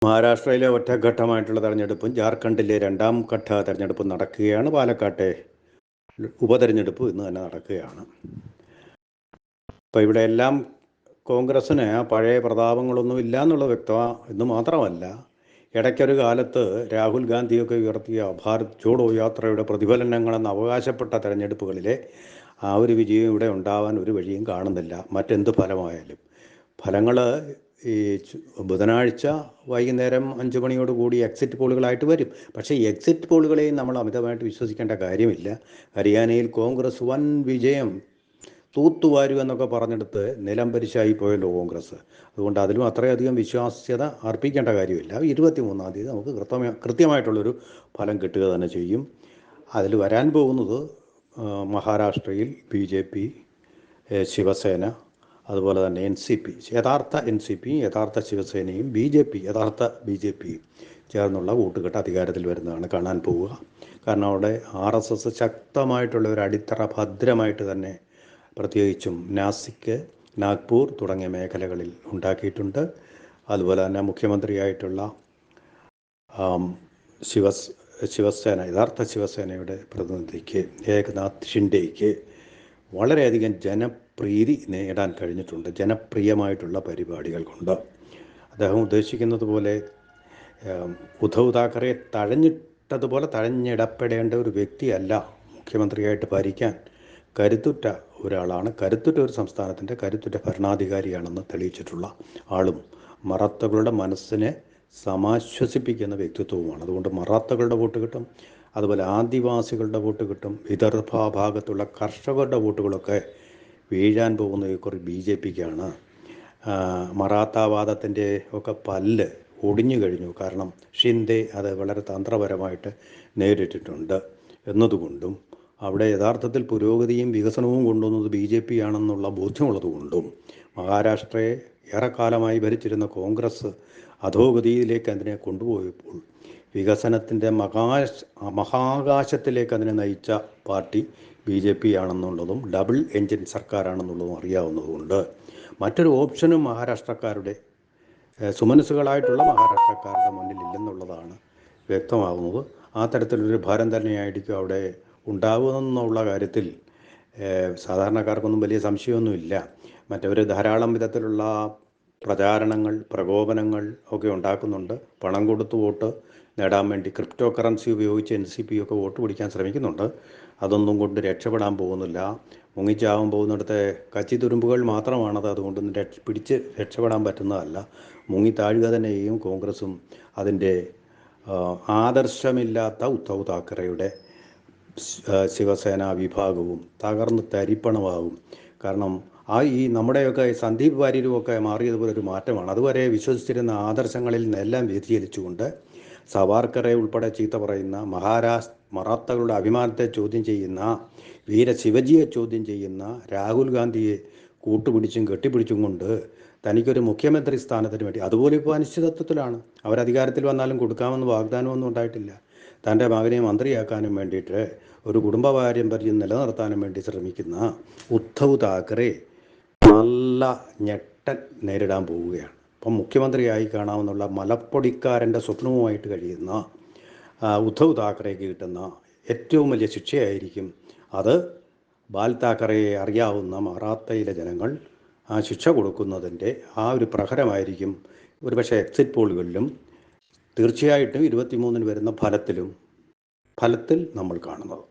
മഹാരാഷ്ട്രയിലെ ഒറ്റഘട്ടമായിട്ടുള്ള തെരഞ്ഞെടുപ്പും ജാർഖണ്ഡിലെ രണ്ടാം ഘട്ട തെരഞ്ഞെടുപ്പും നടക്കുകയാണ്. പാലക്കാട്ടെ ഉപതെരഞ്ഞെടുപ്പ് ഇന്ന് തന്നെ നടക്കുകയാണ്. ഇപ്പോൾ ഇവിടെ എല്ലാം കോൺഗ്രസ്സിന് പഴയ പ്രതാപങ്ങളൊന്നും ഇല്ല എന്നുള്ളത് വ്യക്തമാണ്. എന്ന് മാത്രമല്ല, ഇടയ്ക്കൊരു കാലത്ത് രാഹുൽ ഗാന്ധിയൊക്കെ ഉയർത്തിയ ഭാരത് ജോഡോ യാത്രയുടെ പ്രതിഫലനങ്ങളെന്ന് അവകാശപ്പെട്ട തെരഞ്ഞെടുപ്പുകളിലെ ആ ഒരു വിജയം ഇവിടെ ഉണ്ടാവാൻ ഒരു വഴിയും കാണുന്നില്ല. മറ്റെന്ത് ഫലമായാലും ഫലങ്ങൾ ഈ ബുധനാഴ്ച വൈകുന്നേരം 5 മണിയോടുകൂടി എക്സിറ്റ് പോളുകളായിട്ട് വരും. പക്ഷേ എക്സിറ്റ് പോളുകളെയും നമ്മൾ അമിതമായിട്ട് വിശ്വസിക്കേണ്ട കാര്യമില്ല. ഹരിയാനയിൽ കോൺഗ്രസ് വൻ വിജയം തൂത്തുവാരു എന്നൊക്കെ പറഞ്ഞെടുത്ത് നിലം പരിശായി പോയല്ലോ കോൺഗ്രസ്. അതുകൊണ്ട് അതിലും അത്രയധികം വിശ്വാസ്യത അർപ്പിക്കേണ്ട കാര്യമില്ല. 23-ാം തീയതി നമുക്ക് കൃത്യമായിട്ടുള്ളൊരു ഫലം കിട്ടുക തന്നെ ചെയ്യും. അതിൽ വരാൻ പോകുന്നത് മഹാരാഷ്ട്രയിൽ BJP, ശിവസേന, അതുപോലെ തന്നെ NCP, യഥാർത്ഥ NCP, യഥാർത്ഥ ശിവസേനയും യഥാർത്ഥ BJP ചേർന്നുള്ള കൂട്ടുകെട്ട് അധികാരത്തിൽ വരുന്നതാണ് കാണാൻ പോവുക. കാരണം അവിടെ RSS ശക്തമായിട്ടുള്ള ഒരു അടിത്തറ ഭദ്രമായിട്ട് തന്നെ പ്രത്യേകിച്ചും നാസിക്, നാഗ്പൂർ തുടങ്ങിയ മേഖലകളിൽ ഉണ്ടാക്കിയിട്ടുണ്ട്. അതുപോലെ തന്നെ മുഖ്യമന്ത്രിയായിട്ടുള്ള ശിവസേന, യഥാർത്ഥ ശിവസേനയുടെ പ്രതിനിധിക്ക് ഏകനാഥ് ഷിൻഡേക്ക് വളരെയധികം ജനപ്രീതി നേടാൻ കഴിഞ്ഞിട്ടുണ്ട്. ജനപ്രിയമായിട്ടുള്ള പരിപാടികൾ കൊണ്ട് അദ്ദേഹം ഉദ്ദേശിക്കുന്നത് പോലെ ഉദ്ധവ് താക്കറെ തഴഞ്ഞിട്ടതുപോലെ തഴഞ്ഞിടപെടേണ്ട ഒരു വ്യക്തിയല്ല. മുഖ്യമന്ത്രിയായിട്ട് ഭരിക്കാൻ കരുത്തുറ്റ ഒരാളാണ്. കരുത്തുറ്റ ഒരു സംസ്ഥാനത്തിൻ്റെ കരുത്തുറ്റ ഭരണാധികാരിയാണെന്ന് തെളിയിച്ചിട്ടുള്ള ആളും മറാത്തകളുടെ മനസ്സിനെ സമാശ്വസിപ്പിക്കുന്ന വ്യക്തിത്വവുമാണ്. അതുകൊണ്ട് മറാത്തകളുടെ വോട്ട് കിട്ടും, അതുപോലെ ആദിവാസികളുടെ വോട്ട് കിട്ടും, വിദർഭ ഭാഗത്തുള്ള കർഷകരുടെ വോട്ടുകളൊക്കെ വീഴാൻ പോകുന്ന ഒരു BJPക്കാണ്. മറാത്താവാദത്തിൻ്റെ ഒക്കെ പല്ല് ഒടിഞ്ഞു കഴിഞ്ഞു. കാരണം ഷിൻഡെ അത് വളരെ തന്ത്രപരമായിട്ട് നേരിട്ടിട്ടുണ്ട് എന്നതുകൊണ്ടും അവിടെ യഥാർത്ഥത്തിൽ പുരോഗതിയും വികസനവും കൊണ്ടുവന്നത് BJP ആണെന്നുള്ള ബോധ്യമുള്ളതുകൊണ്ടും മഹാരാഷ്ട്രയെ ഏറെക്കാലമായി ഭരിച്ചിരുന്ന കോൺഗ്രസ് അധോഗതിയിലേക്ക് അതിനെ കൊണ്ടുപോയപ്പോൾ വികസനത്തിൻ്റെ മഹാകാശത്തിലേക്ക് അതിനെ നയിച്ച പാർട്ടി BJP ആണെന്നുള്ളതും ഡബിൾ എൻജിൻ സർക്കാരാണെന്നുള്ളതും അറിയാവുന്നതുകൊണ്ട് മറ്റൊരു ഓപ്ഷനും മഹാരാഷ്ട്രക്കാരുടെ സുമനസ്സുകളായിട്ടുള്ള മഹാരാഷ്ട്രക്കാരുടെ മുന്നിലില്ലെന്നുള്ളതാണ് വ്യക്തമാകുന്നത്. ആ തരത്തിലൊരു ഭാരം തന്നെയായിരിക്കും അവിടെ ഉണ്ടാകുമെന്നുള്ള കാര്യത്തിൽ സാധാരണക്കാർക്കൊന്നും വലിയ സംശയമൊന്നുമില്ല. മറ്റവർ ധാരാളം വിധത്തിലുള്ള പ്രചാരണങ്ങൾ, പ്രകോപനങ്ങൾ ഒക്കെ ഉണ്ടാക്കുന്നുണ്ട്. പണം കൊടുത്ത് വോട്ട് നേടാൻ വേണ്ടി ക്രിപ്റ്റോ കറൻസി ഉപയോഗിച്ച് NCP ഒക്കെ വോട്ട് പിടിക്കാൻ ശ്രമിക്കുന്നുണ്ട്. അതൊന്നും കൊണ്ട് രക്ഷപ്പെടാൻ പോകുന്നില്ല. മുങ്ങിച്ചാവാൻ പോകുന്നിടത്തെ കച്ചിത്തുരുമ്പുകൾ മാത്രമാണത്. അതുകൊണ്ടൊന്നും പിടിച്ച് രക്ഷപ്പെടാൻ പറ്റുന്നതല്ല. മുങ്ങി താഴുക തന്നെ ചെയ്യും. കോൺഗ്രസും അതിൻ്റെ ആദർശമില്ലാത്ത ഉദ്ധവ് താക്കറെയുടെ ശിവസേന വിഭാഗവും തകർന്ന് തരിപ്പണമാകും. കാരണം ഈ നമ്മുടെയൊക്കെ സന്ദീപ് വാര്യരുമൊക്കെ മാറിയതുപോലെ ഒരു മാറ്റമാണ്. അതുവരെ വിശ്വസിച്ചിരുന്ന ആദർശങ്ങളിൽ നിന്നെല്ലാം വ്യതിചലിച്ചുകൊണ്ട് സവാർക്കറെ ഉൾപ്പെടെ ചീത്ത പറയുന്ന, മറാത്തകളുടെ അഭിമാനത്തെ ചോദ്യം ചെയ്യുന്ന, വീര ശിവജിയെ ചോദ്യം ചെയ്യുന്ന രാഹുൽ ഗാന്ധിയെ കൂട്ടുപിടിച്ചും കെട്ടിപ്പിടിച്ചും കൊണ്ട് തനിക്കൊരു മുഖ്യമന്ത്രി സ്ഥാനത്തിന് വേണ്ടി, അതുപോലെ ഇപ്പോൾ അനിശ്ചിതത്വത്തിലാണ്. അവരധികാരത്തിൽ വന്നാലും കൊടുക്കാമെന്ന് വാഗ്ദാനമൊന്നും ഉണ്ടായിട്ടില്ല. തൻ്റെ മകനെ മന്ത്രിയാക്കാനും വേണ്ടിയിട്ട് ഒരു കുടുംബ പാരമ്പര്യം നിലനിർത്താനും വേണ്ടി ശ്രമിക്കുന്ന ഉദ്ധവ് താക്കറെ നല്ല ഞെട്ടൽ നേരിടാൻ പോവുകയാണ്. അപ്പം മുഖ്യമന്ത്രിയായി കാണാമെന്നുള്ള മലപ്പൊടിക്കാരൻ്റെ സ്വപ്നവുമായിട്ട് കഴിയുന്ന ഉദ്ധവ് താക്കറേക്ക് കിട്ടുന്ന ഏറ്റവും വലിയ ശിക്ഷയായിരിക്കും അത്. ബാൽ താക്കറയെ അറിയാവുന്ന മറാത്തയിലെ ജനങ്ങൾ ആ ശിക്ഷ കൊടുക്കുന്നതിൻ്റെ ആ ഒരു പ്രഹരമായിരിക്കും ഒരുപക്ഷെ എക്സിറ്റ് പോളുകളിലും തീർച്ചയായിട്ടും 23-ന് വരുന്ന ഫലത്തിൽ നമ്മൾ കാണുന്നത്.